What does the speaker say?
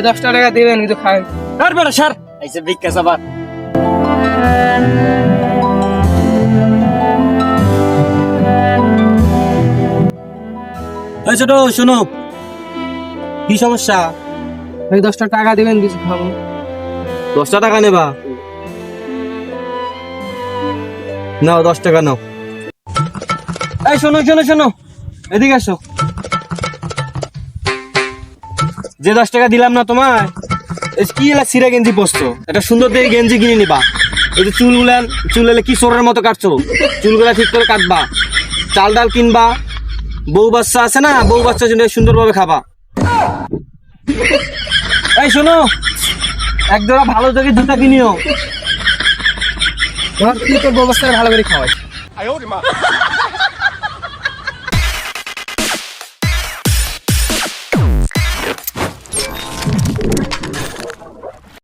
ওই 10 টাকা দিবেন কিন্তু খাই। আর বেটা স্যার এইসে ভিক্ষা সবার এই ছোট শোনো, কি সমস্যা? ওই 10 টাকা দিবেন কিছু খাবো। 10 টাকা নেবা? নাও 10 টাকা নাও। এই শোনো শোনো শোনো, এদিকে আসো। যে 10 টাকা দিলাম না তোমায়, কি এলা সিরা গেঞ্জি পরছো, একটা সুন্দর দেখে গেঞ্জি কিনে নিবা। এই যে চুল কি সোরের মতো কাটছো, চুলগুলা ঠিক করে কাটবা। চাল ডাল কিনবা, বউ বাচ্চা আছে না, বউ বাচ্চার জন্য সুন্দরভাবে খাবা। এই শোনো, এক জোড়া ভালো দেখে জুতা কিনিও। ধর তুই তোর ব্যবস্থা ভালো করে খাওয়াই।